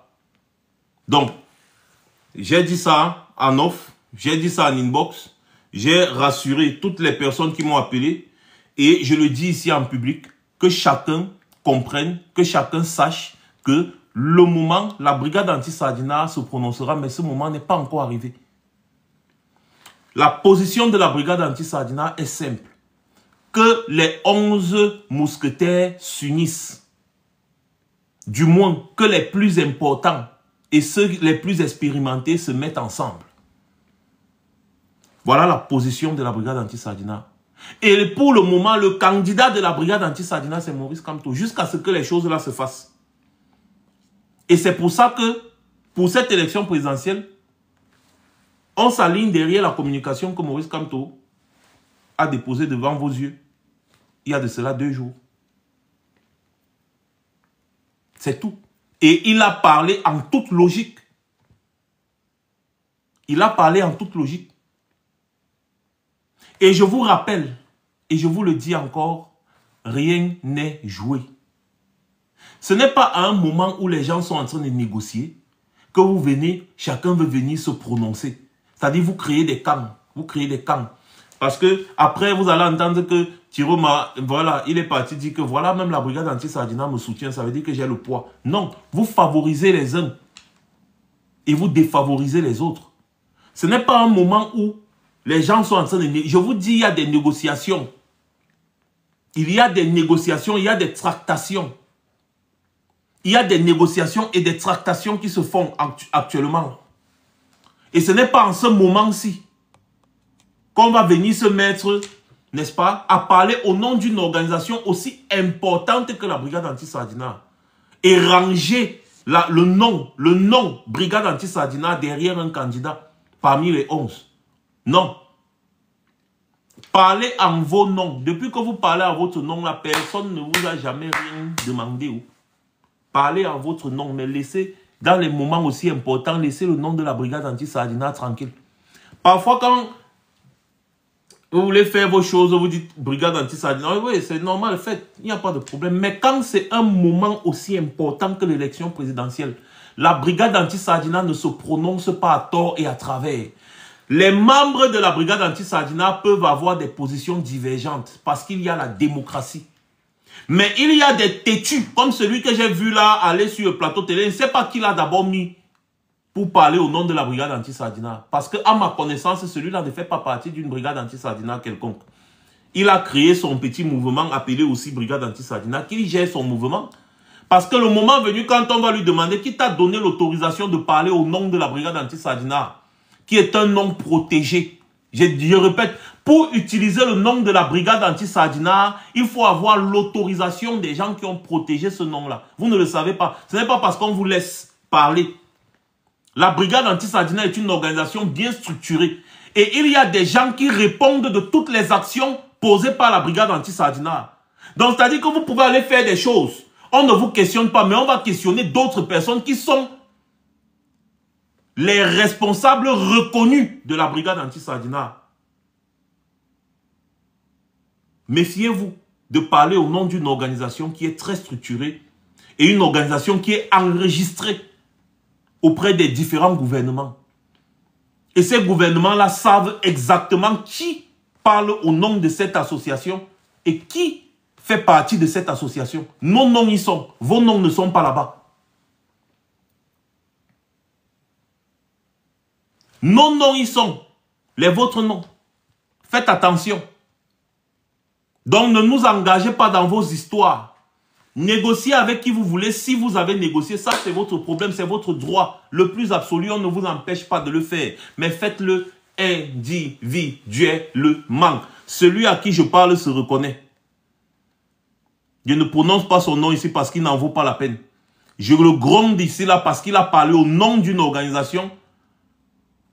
Donc, j'ai dit ça en off. J'ai dit ça en inbox. J'ai rassuré toutes les personnes qui m'ont appelé. Et je le dis ici en public, que chacun comprenne, que chacun sache que le moment, la brigade anti-Sardina se prononcera, mais ce moment n'est pas encore arrivé. La position de la brigade anti-Sardina est simple. Que les 11 mousquetaires s'unissent. Du moins, que les plus importants et ceux les plus expérimentés se mettent ensemble. Voilà la position de la brigade anti-Sardina. Et pour le moment, le candidat de la brigade anti-Sardina, c'est Maurice Kamto, jusqu'à ce que les choses-là se fassent. Et c'est pour ça que, pour cette élection présidentielle, on s'aligne derrière la communication que Maurice Kamto a déposée devant vos yeux, il y a de cela 2 jours. C'est tout. Et il a parlé en toute logique. Il a parlé en toute logique. Et je vous rappelle, et je vous le dis encore, rien n'est joué. Ce n'est pas à un moment où les gens sont en train de négocier que vous venez, chacun veut venir se prononcer. C'est-à-dire vous créez des camps. Vous créez des camps. Parce que après vous allez entendre que Tiroma, voilà, il est parti dire que voilà, même la brigade anti-Sardina me soutient, ça veut dire que j'ai le poids. Non, vous favorisez les uns et vous défavorisez les autres. Ce n'est pas un moment où les gens sont en train de négocier. Je vous dis, il y a des négociations. Il y a des négociations, il y a des tractations. Il y a des négociations et des tractations qui se font actuellement. Et ce n'est pas en ce moment-ci qu'on va venir se mettre, n'est-ce pas, à parler au nom d'une organisation aussi importante que la brigade anti-Sardina. Et ranger le nom brigade anti-Sardina derrière un candidat parmi les 11. Non. Parlez en vos noms. Depuis que vous parlez en votre nom, la personne ne vous a jamais rien demandé. Parlez en votre nom, mais laissez, dans les moments aussi importants, laissez le nom de la brigade anti-Sardina tranquille. Parfois, quand vous voulez faire vos choses, vous dites brigade anti-Sardina, oui, c'est normal, faites, il n'y a pas de problème. Mais quand c'est un moment aussi important que l'élection présidentielle, la brigade anti-Sardina ne se prononce pas à tort et à travers. Les membres de la brigade anti-Sardina peuvent avoir des positions divergentes parce qu'il y a la démocratie. Mais il y a des têtus, comme celui que j'ai vu là aller sur le plateau télé. Je ne sais pas qui l'a d'abord mis pour parler au nom de la brigade anti-Sardina. Parce que, à ma connaissance, celui-là ne fait pas partie d'une brigade anti-Sardina quelconque. Il a créé son petit mouvement appelé aussi brigade anti-Sardina, qu'il gère son mouvement. Parce que le moment venu, quand on va lui demander qui t'a donné l'autorisation de parler au nom de la brigade anti-Sardina, qui est un nom protégé. Je répète, pour utiliser le nom de la brigade anti-Sardina, il faut avoir l'autorisation des gens qui ont protégé ce nom-là. Vous ne le savez pas. Ce n'est pas parce qu'on vous laisse parler. La brigade anti-Sardina est une organisation bien structurée. Et il y a des gens qui répondent de toutes les actions posées par la brigade anti-Sardina. Donc, c'est-à-dire que vous pouvez aller faire des choses. On ne vous questionne pas, mais on va questionner d'autres personnes qui sont les responsables reconnus de la brigade anti-Sardina. Méfiez-vous de parler au nom d'une organisation qui est très structurée et une organisation qui est enregistrée auprès des différents gouvernements. Et ces gouvernements-là savent exactement qui parle au nom de cette association et qui fait partie de cette association. Nos noms y sont, vos noms ne sont pas là-bas. Nos noms y sont, les vôtres noms. Faites attention. Donc ne nous engagez pas dans vos histoires. Négociez avec qui vous voulez. Si vous avez négocié, ça c'est votre problème, c'est votre droit. Le plus absolu, on ne vous empêche pas de le faire. Mais faites-le individuellement. Celui à qui je parle se reconnaît. Je ne prononce pas son nom ici parce qu'il n'en vaut pas la peine. Je le gronde ici là parce qu'il a parlé au nom d'une organisation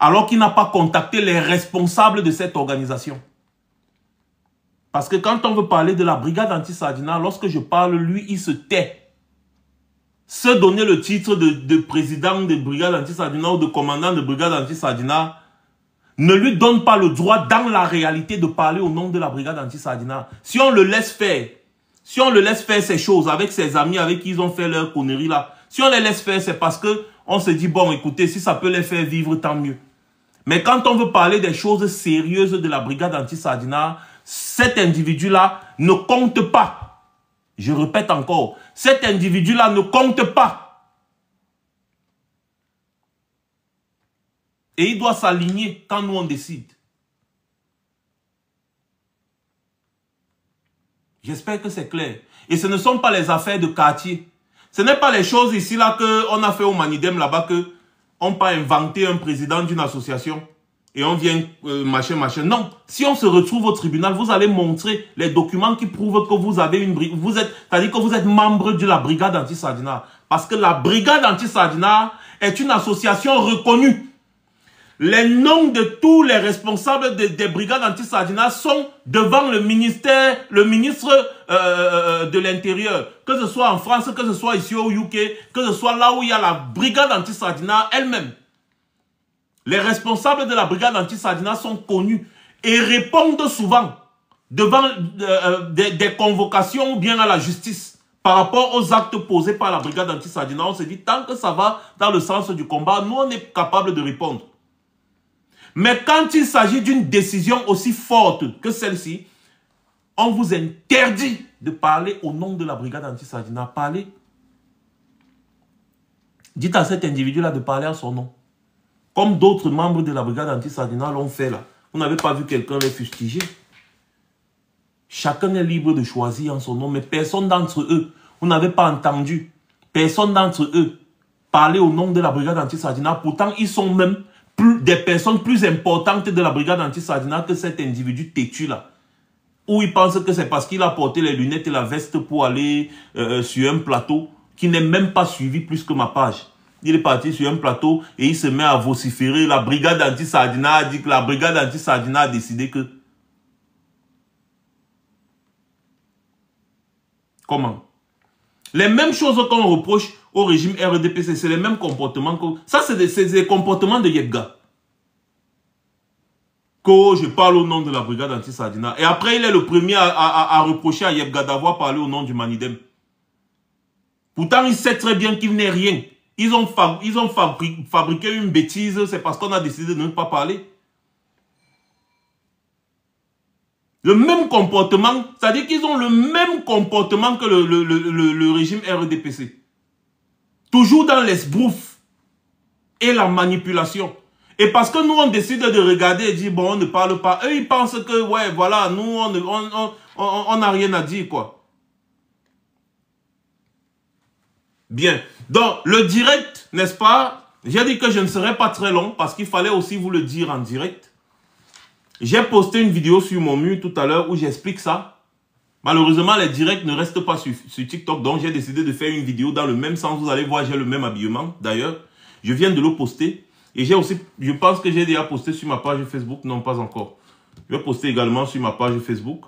alors qu'il n'a pas contacté les responsables de cette organisation. Parce que quand on veut parler de la brigade anti-Sardina, lorsque je parle, lui, il se tait. Se donner le titre de président de brigade anti-Sardina ou de commandant de brigade anti-Sardina ne lui donne pas le droit dans la réalité de parler au nom de la brigade anti-Sardina. Si on le laisse faire, si on le laisse faire ces choses avec ses amis avec qui ils ont fait leur connerie là, si on les laisse faire, c'est parce que on se dit, bon, écoutez, si ça peut les faire vivre, tant mieux. Mais quand on veut parler des choses sérieuses de la brigade anti-Sardina, cet individu-là ne compte pas. Je répète encore, cet individu-là ne compte pas. Et il doit s'aligner quand nous on décide. J'espère que c'est clair. Et ce ne sont pas les affaires de quartier. Ce n'est pas les choses ici là qu'on a fait au Manidem là-bas que on peut inventer un président d'une association et on vient machin. Non, si on se retrouve au tribunal, vous allez montrer les documents qui prouvent que vous avez une brigade. C'est-à-dire que vous êtes membre de la brigade anti-Sardina. Parce que la brigade anti-Sardina est une association reconnue. Les noms de tous les responsables des brigades anti-Sardina sont devant le ministre de l'Intérieur. Que ce soit en France, que ce soit ici au UK, que ce soit là où il y a la brigade anti-Sardina elle-même. Les responsables de la brigade anti-Sardina sont connus et répondent souvent devant des convocations ou bien à la justice. Par rapport aux actes posés par la brigade anti-Sardina, on se dit tant que ça va dans le sens du combat, nous on est capable de répondre. Mais quand il s'agit d'une décision aussi forte que celle-ci, on vous interdit de parler au nom de la brigade anti-Sardina. Parlez. Dites à cet individu-là de parler à son nom. Comme d'autres membres de la brigade anti-Sardina l'ont fait là. Vous n'avez pas vu quelqu'un les fustiger. Chacun est libre de choisir en son nom, mais personne d'entre eux, vous n'avez pas entendu, personne d'entre eux parler au nom de la brigade anti-Sardina. Pourtant, ils sont même des personnes plus importantes de la brigade anti-Sardina que cet individu têtu là. Où il pense que c'est parce qu'il a porté les lunettes et la veste pour aller sur un plateau qui n'est même pas suivi plus que ma page. Il est parti sur un plateau et il se met à vociférer. La brigade anti-Sardina a dit que la brigade anti-Sardina a décidé que... Comment? Les mêmes choses qu'on reproche au régime RDPC, c'est les mêmes comportements que... Ça, c'est des comportements de Yebga. Que je parle au nom de la brigade anti-Sardina. Et après, il est le premier à reprocher à Yebga d'avoir parlé au nom du Manidem. Pourtant, il sait très bien qu'il n'est rien. Ils ont fabriqué une bêtise, c'est parce qu'on a décidé de ne pas parler. Le même comportement, c'est-à-dire qu'ils ont le même comportement que le régime RDPC. Toujours dans l'esbrouf et la manipulation. Et parce que nous, on décide de regarder et dire, bon, on ne parle pas. Eux, ils pensent que, ouais, voilà, nous, on n'a rien à dire, quoi. Bien. Donc, le direct, n'est-ce pas? J'ai dit que je ne serais pas très long parce qu'il fallait aussi vous le dire en direct. J'ai posté une vidéo sur mon mur tout à l'heure où j'explique ça. Malheureusement, les directs ne restent pas sur TikTok. Donc, j'ai décidé de faire une vidéo dans le même sens. Vous allez voir, j'ai le même habillement. D'ailleurs, je viens de le poster. Et j'ai aussi, je pense que j'ai déjà posté sur ma page Facebook. Non, pas encore. Je vais poster également sur ma page Facebook.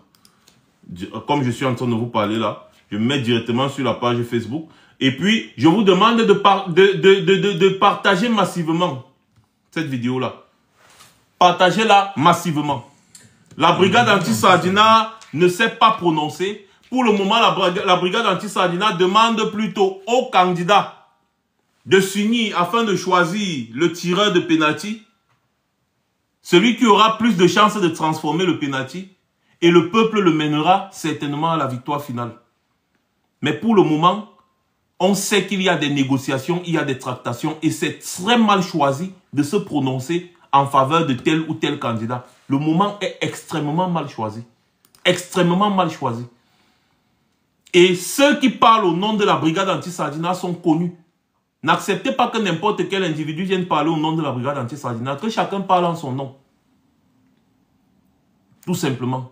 Comme je suis en train de vous parler là. Je me mets directement sur la page Facebook. Et puis, je vous demande de partager massivement cette vidéo-là. Partagez-la massivement. La brigade anti-Sardina ne s'est pas prononcée. Pour le moment, la brigade anti-Sardina demande plutôt aux candidats de s'unir afin de choisir le tireur de pénalty. Celui qui aura plus de chances de transformer le pénalty. Et le peuple le mènera certainement à la victoire finale. Mais pour le moment, on sait qu'il y a des négociations, il y a des tractations. Et c'est très mal choisi de se prononcer en faveur de tel ou tel candidat. Le moment est extrêmement mal choisi. Extrêmement mal choisi. Et ceux qui parlent au nom de la brigade anti-Sardina sont connus. N'acceptez pas que n'importe quel individu vienne parler au nom de la brigade anti-Sardina. Que chacun parle en son nom. Tout simplement.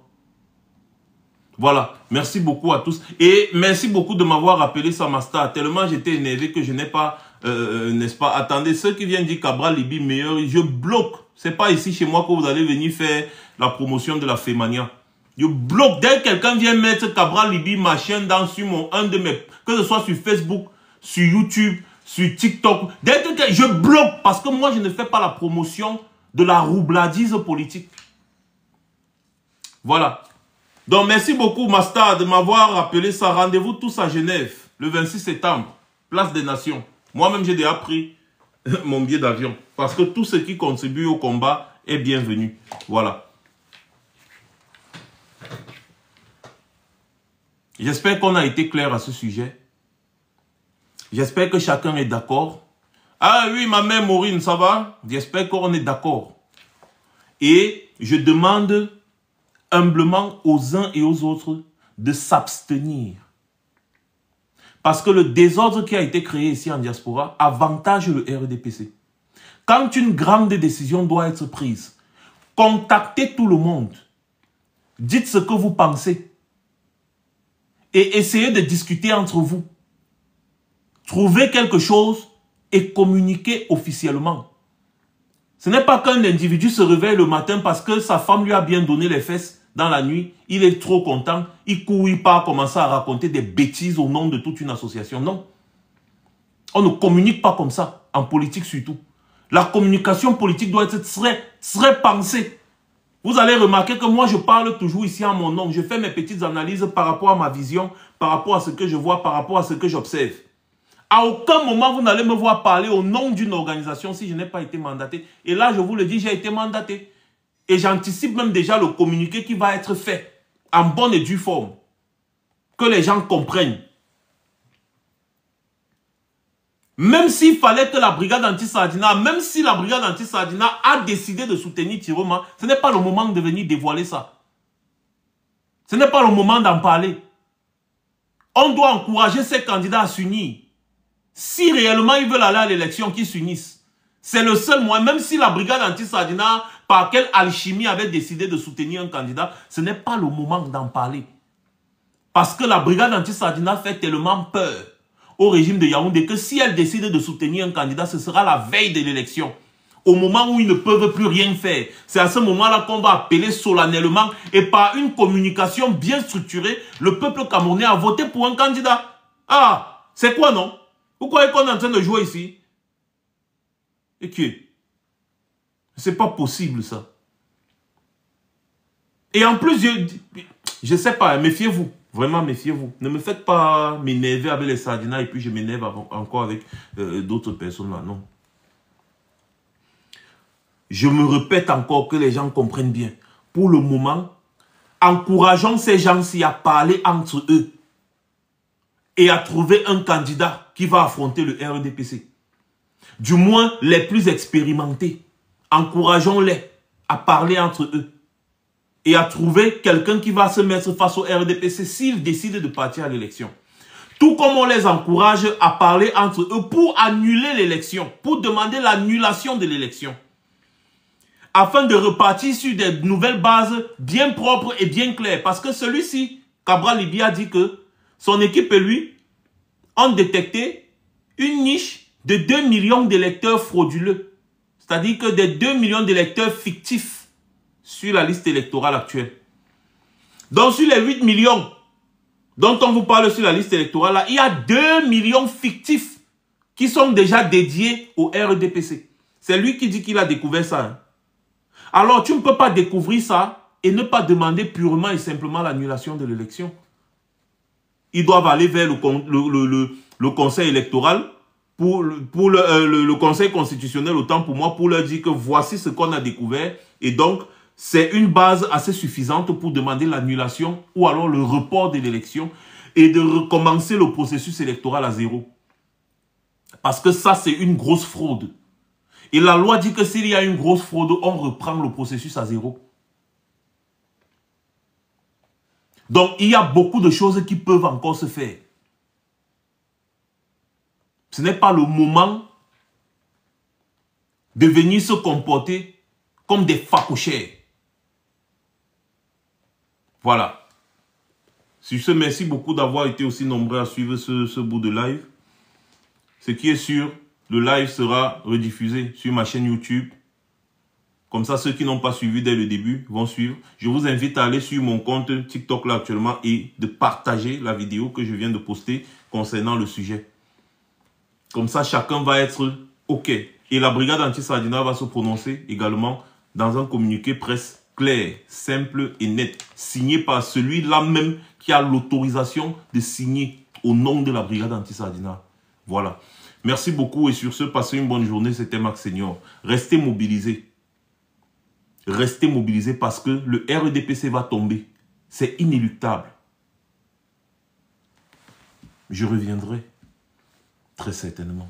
Voilà. Merci beaucoup à tous. Et merci beaucoup de m'avoir rappelé Samasta. Tellement j'étais énervé que je n'ai pas... n'est-ce pas? Attendez, ceux qui viennent dire Cabral Libye meilleur, je bloque. C'est pas ici chez moi que vous allez venir faire la promotion de la Fémania. Je bloque. Dès que quelqu'un vient mettre Cabral Libye machin dans sur un de mes... Que ce soit sur Facebook, sur YouTube, sur TikTok. Dès que je bloque parce que moi je ne fais pas la promotion de la roubladise politique. Voilà. Donc merci beaucoup Master de m'avoir rappelé ça. Rendez-vous tous à Genève le 26 septembre. Place des Nations. Moi-même, j'ai déjà pris mon billet d'avion. Parce que tout ce qui contribue au combat est bienvenu. Voilà. J'espère qu'on a été clair à ce sujet. J'espère que chacun est d'accord. Ah oui, ma mère Maureen, ça va? J'espère qu'on est d'accord. Et je demande humblement aux uns et aux autres de s'abstenir. Parce que le désordre qui a été créé ici en diaspora avantage le RDPC. Quand une grande décision doit être prise, contactez tout le monde. Dites ce que vous pensez. Et essayez de discuter entre vous. Trouvez quelque chose et communiquez officiellement. Ce n'est pas qu'un individu se réveille le matin parce que sa femme lui a bien donné les fesses dans la nuit. Il est trop content. Il court, il part commencer à raconter des bêtises au nom de toute une association. Non. On ne communique pas comme ça, en politique surtout. La communication politique doit être très pensée. Vous allez remarquer que moi, je parle toujours ici en mon nom. Je fais mes petites analyses par rapport à ma vision, par rapport à ce que je vois, par rapport à ce que j'observe. À aucun moment, vous n'allez me voir parler au nom d'une organisation si je n'ai pas été mandaté. Et là, je vous le dis, j'ai été mandaté. Et j'anticipe même déjà le communiqué qui va être fait en bonne et due forme. Que les gens comprennent. Même s'il fallait que la brigade anti-Sardina, même si la brigade anti-Sardina a décidé de soutenir Tiroma, ce n'est pas le moment de venir dévoiler ça. Ce n'est pas le moment d'en parler. On doit encourager ces candidats à s'unir. Si réellement ils veulent aller à l'élection, qu'ils s'unissent. C'est le seul moyen, même si la brigade anti-Sardina, par quelle alchimie avait décidé de soutenir un candidat, ce n'est pas le moment d'en parler. Parce que la brigade anti-Sardina fait tellement peur au régime de Yaoundé que si elle décide de soutenir un candidat, ce sera la veille de l'élection. Au moment où ils ne peuvent plus rien faire. C'est à ce moment-là qu'on va appeler solennellement et par une communication bien structurée, le peuple camerounais a voté pour un candidat. Ah, c'est quoi non? Vous croyez qu'on est en train de jouer ici? Et que c'est pas possible ça. Et en plus, je sais pas, méfiez-vous. Vraiment, méfiez-vous. Ne me faites pas m'énerver avec les Sardinas et puis je m'énerve encore avec d'autres personnes là. Non. Je me répète encore que les gens comprennent bien. Pour le moment, encourageons ces gens-ci à parler entre eux et à trouver un candidat qui va affronter le RDPC. Du moins, les plus expérimentés. Encourageons-les à parler entre eux et à trouver quelqu'un qui va se mettre face au RDPC s'ils décident de partir à l'élection. Tout comme on les encourage à parler entre eux pour annuler l'élection, pour demander l'annulation de l'élection. Afin de repartir sur des nouvelles bases bien propres et bien claires. Parce que celui-ci, Cabral Libya, a dit que son équipe et lui ont détecté une niche de 2 millions d'électeurs frauduleux. C'est-à-dire que des 2 millions d'électeurs fictifs sur la liste électorale actuelle. Donc sur les 8 millions dont on vous parle sur la liste électorale, là, il y a 2 millions fictifs qui sont déjà dédiés au RDPC. C'est lui qui dit qu'il a découvert ça. Hein. Alors tu ne peux pas découvrir ça et ne pas demander purement et simplement l'annulation de l'élection. Ils doivent aller vers le conseil électoral, pour le conseil constitutionnel, autant pour moi, pour leur dire que voici ce qu'on a découvert. Et donc, c'est une base assez suffisante pour demander l'annulation ou alors le report de l'élection et de recommencer le processus électoral à zéro. Parce que ça, c'est une grosse fraude. Et la loi dit que s'il y a une grosse fraude, on reprend le processus à zéro. Donc, il y a beaucoup de choses qui peuvent encore se faire. Ce n'est pas le moment de venir se comporter comme des facochères. Voilà. Sur ce, merci beaucoup d'avoir été aussi nombreux à suivre ce bout de live. Ce qui est sûr, le live sera rediffusé sur ma chaîne YouTube. Comme ça, ceux qui n'ont pas suivi dès le début vont suivre. Je vous invite à aller sur mon compte TikTok là actuellement et de partager la vidéo que je viens de poster concernant le sujet. Comme ça, chacun va être OK. Et la brigade anti-Sardina va se prononcer également dans un communiqué presse clair, simple et net, signé par celui-là même qui a l'autorisation de signer au nom de la brigade anti-Sardina. Voilà. Merci beaucoup et sur ce, passez une bonne journée. C'était Max Senior. Restez mobilisés. Restez mobilisés parce que le REDPC va tomber. C'est inéluctable. Je reviendrai très certainement.